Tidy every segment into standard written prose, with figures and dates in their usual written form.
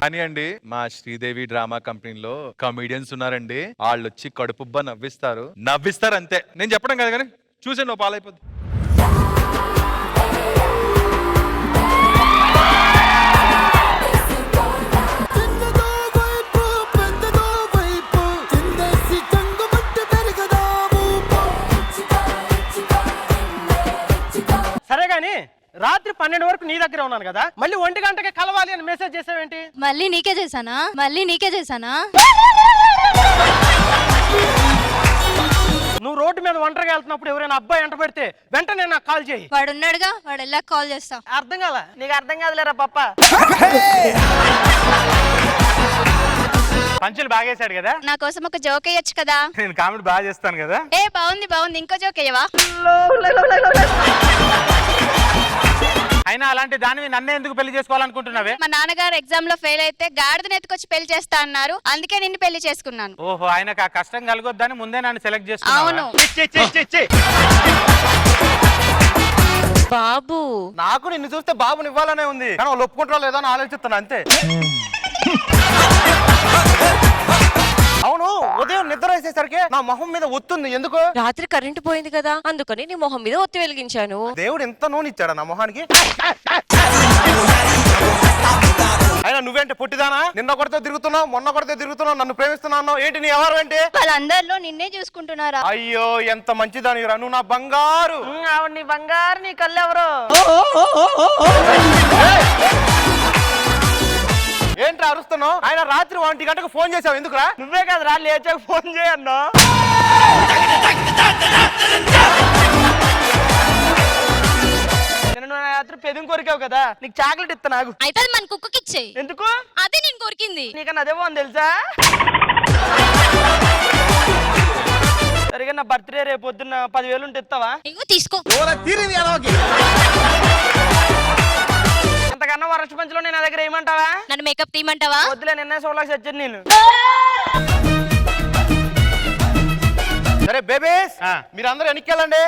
కానీ అండి మా శ్రీదేవి డ్రామా కంపెనీలో కమెడియన్స్ ఉన్నారండి. వాళ్ళు వచ్చి కడుపుబ్బా నవ్విస్తారు అంతే. నేను చెప్పడం కాదు కానీ చూసే నువ్వు పాలైపోద్ది. సరే గాని రాత్రి 12 వరకు నీ దగ్గర ఉన్నాను కదా, మళ్ళీ 1 గంటకి కలవాలి అని మెసేజ్ చేసావేంటి? మళ్ళీ నీకే చేశానా? నువ్వు రోడ్డు మీద ఒంటరిగా వెళ్తున్నప్పుడు ఎవరైనా అబ్బాయి ఎంట పెడితే వెంటనే నాకు కాల్ చేయి. వాడు ఉన్నాడుగా, వాడు ఎలా కాల్ చేస్తా. అర్థం కాల? నీకు అర్థం కాదులేరా పప్ప. పంచులు బాగేశాడు కదా, నా కోసం ఒక జోక్ వేయొచ్చు కదా. నేను కామెడీ బాగా చేస్తాను కదా. ఏ బాగుంది, ఇంకో జోక్ వేయవా? అయినా అలాంటి దానివి నన్నే ఎందుకు పెళ్లి చేసుకోవాలనుకుంటున్నావే? మా నాన్నగారు ఎగ్జామ్ లో ఫెయిల్ అయితే గాడిదని ఎత్తుకొచ్చి పెళ్లి చేస్తా అన్నారు, అందుకే నిన్ను పెళ్లి చేసుకున్నాను. ఓహో, ఆయనకు ఆ కష్టం కలగొద్దని ముందే నన్ను సెలెక్ట్ చేసుకున్నావా? అవును. బాబు నాకు నిన్ను చూస్తే బాబుని ఇవ్వాలనే ఉంది, కానీ వాళ్ళు ఒప్పుకుంటారో లేదో అని ఆలోచిస్తున్నా అంతే. అవును, ఉదయం నిద్ర వేసేసరికి నా మొహం మీద ఒత్తుంది ఎందుకు? రాత్రి కరెంటు పోయింది కదా, అందుకని నీ మొహం మీద ఒత్తి వెలిగించాను. దేవుడు ఎంత నూనె ఇచ్చాడా నా మొహానికి? అయినా నువ్వేంటి పుట్టిదానా? నిన్న కొడితే తిరుగుతున్నావు, మొన్న కొడితే తిరుగుతున్నావు, నన్ను ప్రేమిస్తున్నావు ఏంటి? నీ ఎవరు ఏంటి? వాళ్ళందరిలో నిన్నే చూసుకుంటున్నారా? అయ్యో ఎంత మంచిదాని రా నువ్వు, నా బంగారు. నీ బంగారు, నీ కళ్ళెవరు? ఏంట్రా అరుస్తున్నావు? ఆయన రాత్రి 1 గంటకు ఫోన్ చేసావు ఎందుకురా? నువ్వే కదరా లేచాక ఫోన్ చేయన్నా. రాత్రి పెదం కొరికావు కదా, నీకు చాక్లెట్ ఇస్తా. నాకు అయితే అది మన కుక్కకి ఇచ్చేయి. ఎందుకు? అదే నేను కొరికింది. నీకన్నా అదే బాగుంది తెలుసా? సరిగా నా బర్త్డే రేపు పొద్దున్న 10,000 ఉంటే ఇస్తావా? ఇగో తీసుకో. అంతకన్నా వరస పంచులో నేను నా దగ్గర ఏమంటావా? నన్ను మేకప్ తీయమంటావా? వద్దులే, నిన్న సోలాకి సచ్చాను నేను. సరే బేబీస్, మీరందరూ వెనక్కెళ్ళండి.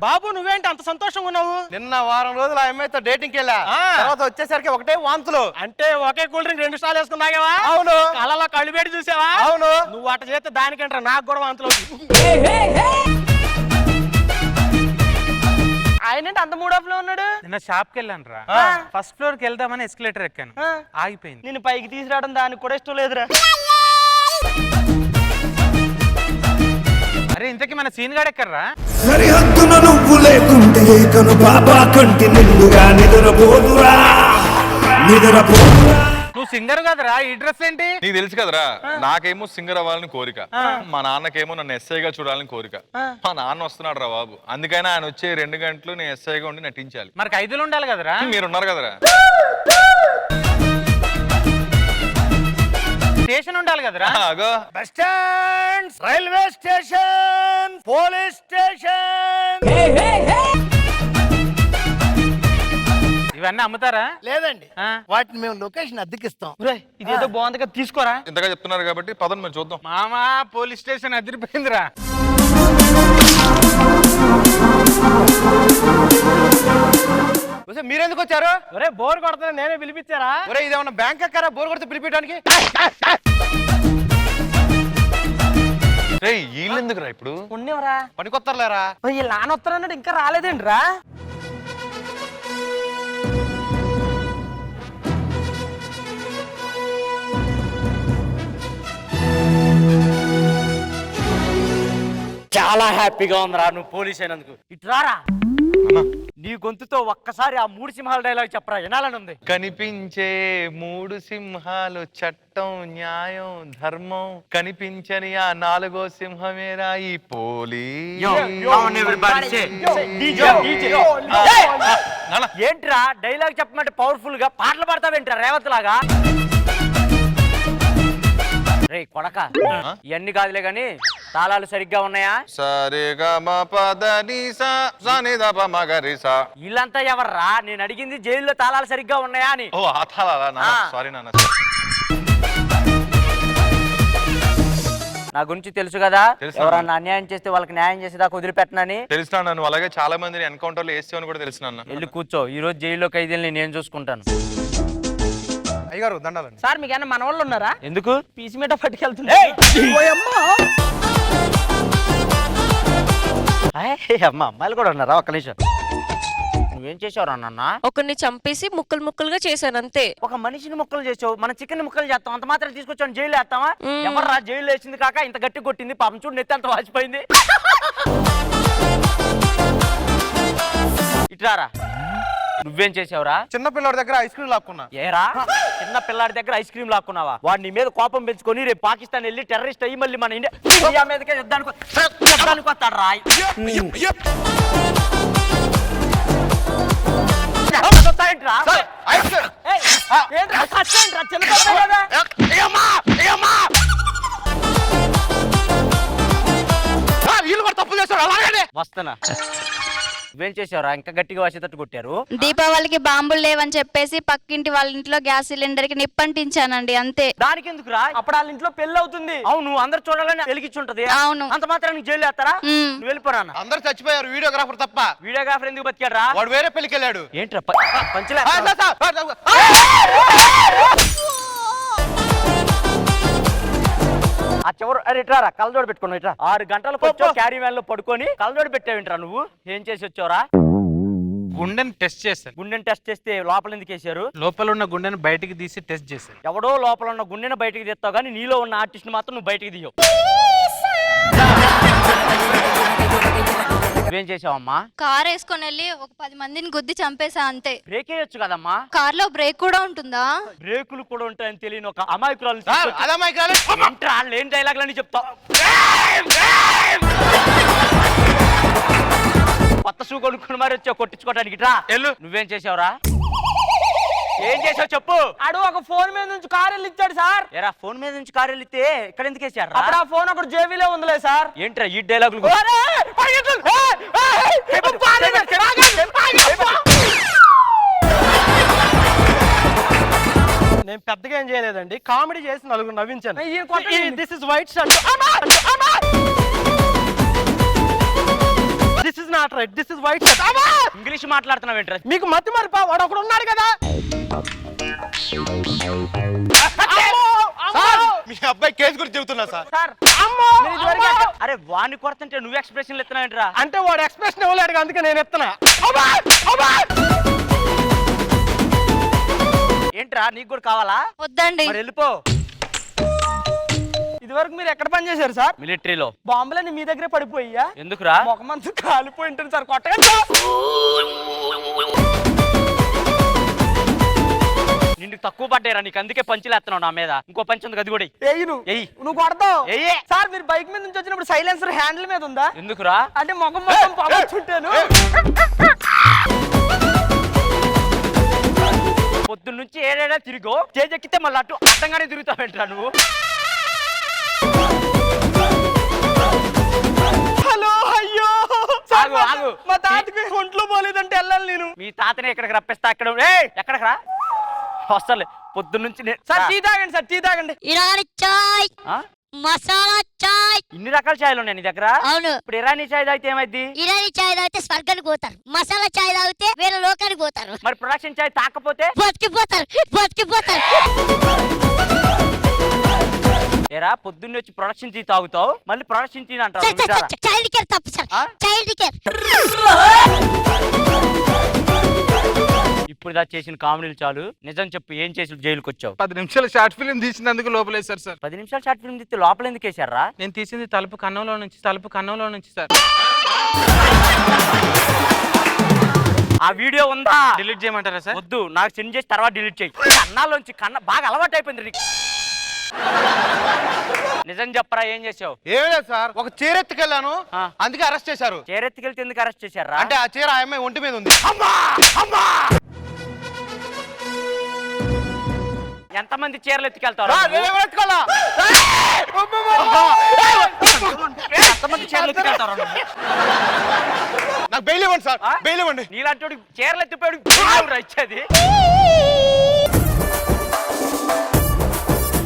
బాబు నువ్వేంటి అంత సంతోషంగా ఉన్నావు? నిన్న వారం రోజులు ఆ అమ్మాయితో డేటింగ్ వెళ్ళా, తర్వాత వచ్చేసరికి ఒకటే వాంతులు. అంటే ఒకే కూల్ డ్రింక్ 2 స్టార్లు వేసుకున్నావా? అవును. కళ్ళలో కళ్ళు పెట్టి చూసావా? అవును. నువ్వు అట చేస్తే దానికంటారా నాకు కూడా వాంతులు. ఆయన అంత మూడ్ ఆఫ్ లో ఉన్నాడు. నిన్న షాప్ కి వెళ్ళాను రా, ఫస్ట్ ఫ్లోర్ కి వెళ్దామని ఎస్కలేటర్ ఎక్కాను, ఆగిపోయింది. నేను పైకి తీసుకురావడం దానికి కూడా ఇష్టం లేదురా. అరే ఇంతకీ మన సీన్ గాడు ఎక్కర్రా? సరిహద్దున నువ్వు లేకుంటే కను బాబా కంటి నిండుగా నిద్రపోదురా. నువ్వు సింగర్ కదరా, ఈ డ్రెస్ ఏంటి? నీకు తెలుసు కదరా, నాకేమో సింగర్ అవ్వాలని కోరిక, మా నాన్నకేమో నన్ను ఎస్ఐగా చూడాలని కోరిక. మా నాన్న వస్తున్నాడు రా బాబు, అందుకైనా ఆయన వచ్చే 2 గంటలు నేను ఎస్ఐగా ఉండి నటించాలి. మరి 5 ఉండాలి కదరా? మీరున్నారు కదరా. స్టేషన్ ఉండాలి కదరా? Bus stand, railway station, police station. ఇవన్నీ అమ్ముతారా? లేదండి, వాటిని మేము లొకేషన్ అద్దెకిస్తాం. ఇదేదో బాగుంది కదా, తీసుకోరా. ఇంతగా చెప్తున్నారు కాబట్టి పదండి మేము చూద్దాం. మామా పోలీస్ స్టేషన్ అదిరిపోయిందిరా. మీరెందుకు వచ్చారు? ఒరే బోర్ కొడుతుంది, నేనే పిలిపించారా? ఒరే ఇదేమన్నా బ్యాంక్ ఎక్కారా బోర్ కొడితే పిలిపించడానికి? వీళ్ళెందుకురా ఇప్పుడు? ఉన్నవరా పనికొత్తలేరా? వీళ్ళు నానొస్తారన్నాడు, ఇంకా రాలేదండి రా. చాలా హ్యాపీగా ఉందిరా నువ్వు పోలీస్ అయినందుకు. ఇటు రారా, నీ గొంతుతో ఒక్కసారి ఆ 3 సింహాల డైలాగ్ చెప్పరా, వినాలని ఉంది. కనిపించే 3 సింహాలు చట్టం, న్యాయం, ధర్మం, కనిపించని ఆ 4వ సింహమేరా ఈ పోలీస్. ఏంట్రా డైలాగ్ చెప్పమంటే పవర్ఫుల్ గా పాటలు పాడతావేంట్రా రేవత్ లాగా? రే కొడక, ఇవన్నీ కాదులే గాని తాళాలు సరిగ్గా ఉన్నాయా? వీళ్ళంతా ఎవర్రా? నేను అడిగింది జైల్లో తాళాలు సరిగ్గా ఉన్నాయా అని. నా గురించి తెలుసు కదా, ఎవరన్నా అన్యాయం చేస్తే వాళ్ళకి న్యాయం చేసేదాకా వదిలిపెట్టనని. తెలుసు నన్ను, అలాగే చాలా మందిని ఎన్కౌంటర్లు వేస్తామని కూడా తెలుసు. వెళ్ళి కూర్చో, ఈ రోజు జైల్లో ఖైదీల్ని నేను చూసుకుంటాను. అయ్యగారు దండాలండి. సార్ మీకు ఏమన్నా మన వాళ్ళు ఉన్నారా? ఎందుకు? పీసి మీద పట్టుకెళ్తుంది. అమ్మ అమ్మాయిలు కూడా ఉన్నారా? ఒక్క నిమిషం. నువ్వేం చేసావురా నాన్న? ఒకరిని చంపేసి ముక్కలు ముక్కలుగా చేశాను అంతే. ఒక మనిషిని ముక్కలు చేసావు, మన చికెన్ ముక్కలు చేస్తాం, అంత మాత్రం తీసుకొచ్చాను జైలు వేస్తావా? ఎవర్రా జైలు వేసింది కాక ఇంత గట్టి కొట్టింది? పాపం చూడు నెత్తి అంత వాచిపోయింది. ఇట్లారా నువ్వేం చేసావురా? చిన్న పిల్లడి దగ్గర ఐస్ క్రీమ్ లాక్కున్నా. ఏరా చిన్న పిల్లాడి దగ్గర ఐస్ క్రీమ్ లాక్కున్నావా? వాడు నీ మీద కోపం పెంచుకొని రేపు పాకిస్తాన్ వెళ్ళి టెర్రరిస్ట్ అయ్యి మళ్ళీ మన ఇండియా మీదకే యుద్ధానికి వస్తాడు రా. వస్తున్నా. నువ్వేం చేసావురా? ఇంకా గట్టిగా వాసేటట్టు కొట్టారు. దీపావళికి బాంబులు లేవని చెప్పేసి పక్కింటి వాళ్ళ ఇంట్లో గ్యాస్ సిలిండర్ కి నిప్పంటించానండి అంతే. దానికి ఎందుకురా? అప్పుడు వాళ్ళ ఇంట్లో పెళ్లి అవుతుంది. అవును అందరు చూడాలని వెలిగించుంటది. అవును. అంత మాత్రం జైలు వేస్తారా? నువ్వు వెళ్ళిపోరా. అందరు చచ్చిపోయారు, వీడియోగ్రాఫర్ తప్ప. వీడియోగ్రాఫర్ ఎందుకు బతికారా? వాడు వేరే పెళ్లికి వెళ్ళాడు. ఏంట్రా పంచలే? ఆ చివరు అరే ఇట్రారా, కళ్ళజోడు పెట్టుకున్నావు. ఇట్రా 6 గంటలకు వచ్చావు, క్యారీ వ్యాన్ లో పడుకొని కళ్ళజోడు పెట్టావింట్రా నువ్వు. ఏం చేసి వచ్చావురా? గుండెని టెస్ట్ చేశారు. గుండెని టెస్ట్ చేస్తే లోపల ఎందుకు వేసారు? లోపల ఉన్న గుండెని బయటికి తీసి టెస్ట్ చేశారు. ఎవడో లోపల ఉన్న గుండెని బయటికి తీస్తావు కానీ నీలో ఉన్న ఆర్టిస్ట్ మాత్రం నువ్వు బయటికి తీయవు. నువ్వేం చేసావమ్మా? కార్ వేసుకొని వెళ్ళి ఒక 10 మందిని గుద్ది చంపేసా అంతే. బ్రేక్ వేయొచ్చు కదమ్మా. కార్ లో బ్రేక్ కూడా ఉంటుందా? బ్రేకులు కూడా ఉంటాయని తెలియని ఒక అమాయకురాలు ఏం డైలాగులని చెప్తావు? కొత్త షూ కొనుక్కుని మరి వచ్చావు కొట్టించుకోవడానికి. రా నువ్వేం చేసావురా? ఏం చేసావు చెప్పు. ఆడు ఒక ఫోన్ మీద నుంచి కారు వెళ్ళి ఇచ్చాడు సార్. ఏరా ఫోన్ మీద నుంచి కారు వెళ్తే ఇక్కడ ఎందుకు వేసారు? అప్పుడు ఆ ఫోన్ అక్కడ జేబీలో ఉందిలే సార్. ఏంట్రా ఈ డైలాగులు? నేను పెద్దగా ఏం చేయలేదండి, కామెడీ చేసి నలుగురు నవ్వించాను. This is white shirt. This is not right, this is white shirt. English మాట్లాడుతున్నావు ఏంట్రా? మీకు మతి మరిపా, వాడు ఒకడు ఉన్నాడు కదా. మీ అబ్బాయి కేసు గురించి చెబుతున్నా సార్. సార్ అరే వాణ్ణి కొడుతుంటే నువ్వు ఎక్స్ప్రెషన్ ఇస్తున్నావు ఏంట్రా? అంటే వాడు ఎక్స్ప్రెషన్ ఇవ్వలేడు అందుకే నేను ఎత్తున్నా. ఏంట్రా నీకు కూడా కావాలా? వద్దండి. మరి వెళ్ళిపో. ఇదివరకు మీరు ఎక్కడ పని చేశారు సార్? మిలిటరీలో. బాంబులని మీ దగ్గరే పడిపోయా? ఎందుకురా? మొఖమంతా కాలిపోయి ఉంటుంది సార్, కొట్టగా. నిన్ను తక్కువ పడ్డారా నీకు, అందుకే పంచులు ఎత్తున్నావు నా మీద. ఇంకో పంచ్ ఉంది అది కూడా ఎయ్యి. నువ్వు కొడతావు. ఎయ్యి. సార్ మీరు బైక్ మీద నుంచి వచ్చినప్పుడు సైలెన్సర్ హ్యాండిల్ మీద ఉందా? ఎందుకురా? అంటే మొఖం మొత్తం పగొచ్చుంటాను. పొద్దున్న నుంచి ఏడేడా తిరిగో, చేజెక్కితే మళ్ళీ అటు అడ్డంగానే తిరుగుతావేంట్రా నువ్వు? హలో అయ్యో ఆగు, ఆగు. మా తాతకి ఒంట్లో పోలేదంటే వెళ్ళాలి నేను. మీ తాతని ఎక్కడికి రప్పిస్తా? అక్కడ ఎక్కడికి రా వస్తాలే. పొద్దున్న నుంచి సార్ టీ తాగండి, సార్ టీ తాగండి. ఇరానీ చాయ్, మసాలా చాయ్. ఇన్ని రకాల చాయ్లు ఉన్నాయి నీ దగ్గర? అవును. ఇప్పుడు ఇరానీ చాయ్ తాగితే ఏమైంది? ఇరానీ చాయ్ తాగితే స్వర్గానికి పోతారు, మసాలా చాయ్ తాగితే వేరే లోకానికి పోతారు. మరి ప్రొడక్షన్ చాయ్ తాకపోతే బతికిపోతారు, బతికిపోతారు. ఏరా పొద్దున్న వచ్చి ప్రొడక్షన్ టీ తాగుతావు, మళ్ళీ ప్రొడక్షన్ టీ అంటావు. చైల్డ్ కేర్ తప్పు సార్, చైల్డ్ కేర్. ఇప్పుడు ఇలా చేసిన కామెడీలు చాలు. నిజం చెప్పు, ఏం చేసి జైలుకి వచ్చావు? 10 నిమిషాలు షార్ట్ ఫిల్మ్ తీసినందుకు లోపలేశారు సార్. 10 నిమిషాలు షార్ట్ ఫిల్మ్ తీస్తే లోపల ఎందుకు వేసారా? నేను తీసింది తలుపు కన్నంలో నుంచి సార్. ఆ వీడియో ఉందా? డిలీట్ చేయమంటారా సార్? వద్దు, నాకు సెండ్ చేసి తర్వాత డిలీట్ చేయి. కన్నాలోంచి బాగా అలవాటు అయిపోయింది నీకు. నిజం చెప్పరా ఏం చేసావు? ఏం లేదు సార్, ఒక చీర ఎత్తుకెళ్ళాను, అందుకే అరెస్ట్ చేశారు. చీర ఎత్తుకెళ్తే ఎందుకు అరెస్ట్ చేశారా? అంటే ఆ చీర ఆ అమ్మాయి ఒంటి మీద ఉంది. ఎంతమంది చీరలు ఎత్తుకెళ్తారు? ఎంతమంది చీరలు ఎత్తుకెళ్తారు? నాకు బెయిల్ ఇవ్వండి సార్, బెయిల్ ఇవ్వండి. నీలాంటి చీరలు ఎత్తిపోయాడు ఇచ్చేది.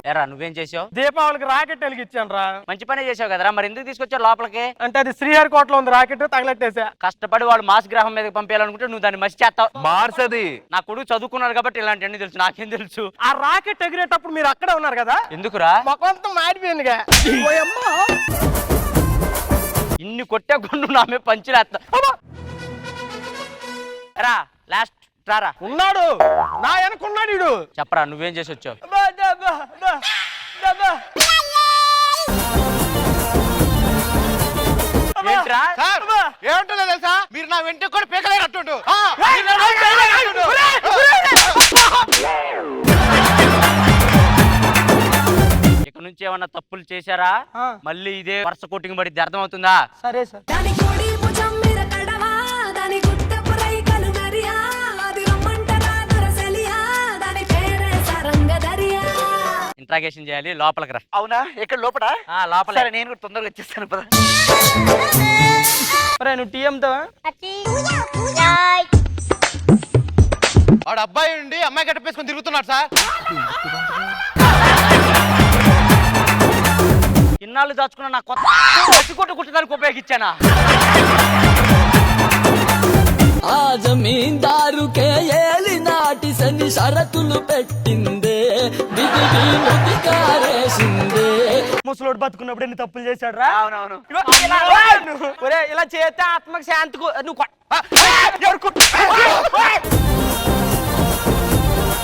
ఎరా నువ్వేం చేసావు? దీపావళికి రాకెట్ వెలిగించాను రా. మంచి పనే చేసావు కదరా, మరి ఎందుకు తీసుకొచ్చావు లోపలికి? అంటే అది శ్రీహరికోటలో ఉంది రాకెట్, తగలెట్టేసా. కష్టపడి వాడు మార్స్ గ్రహం మీదకి పంపించాలనుకుంటే నువ్వు దాన్ని మసి చేస్తావు. మార్సది. నా కొడుకు చదువుకున్నాడు కాబట్టి ఇలాంటివన్నీ తెలుసు, నాకేం తెలుసు? ఆ రాకెట్ ఎగిరేటప్పుడు మీరు అక్కడే ఉన్నారు కదా, ఎందుకురా? మొత్తం మాడిపోయిందిగా. ఇన్ని కొట్టే గుండు నా మీద పంచిలేస్తా. రా లాస్ట్ రారా. ఉన్నాడు నా వెనకున్నాడు వీడు. చెప్పరా నువ్వేం చేసి వచ్చావు? ఏంట్రా? సార్ ఏమంటుందో తెలుసా, మీరు నా వెంట కూడా పీకలేనట్టుండు. ఇక నుంచి ఏమన్నా తప్పులు చేశారా మళ్ళీ ఇదే వరుస కొట్టింగ్ పడిద్ది, అర్థమవుతుందా? సరే సార్. ఇంట్రాగేషన్ చేయాలి, లోపలికి రా. అవునా, ఇక్కడ లోపల లోపల నేను కూడా తొందరగా వచ్చేస్తాను పద. నువ్వు టీ అమ్ముతావా? వాడు అబ్బాయి ఉండి అమ్మాయి కట్టపేసుకొని తిరుగుతున్నాడు సార్. ఇన్నాళ్ళు దాచుకున్న నా కొత్త పచ్చికొట్టు కుట్టడానికి ఉపయోగించానా? ఆ జమీందారుకే ఏలి నాటి సన్ని షరతులు పెట్టిందే, దిగిరేసిందే. ముసలోడు బతుకున్నప్పుడు ఎన్ని తప్పులు చేశాడు రా. అవునవును. ఇలా చేస్తే ఆత్మకు శాంతికు నువ్వు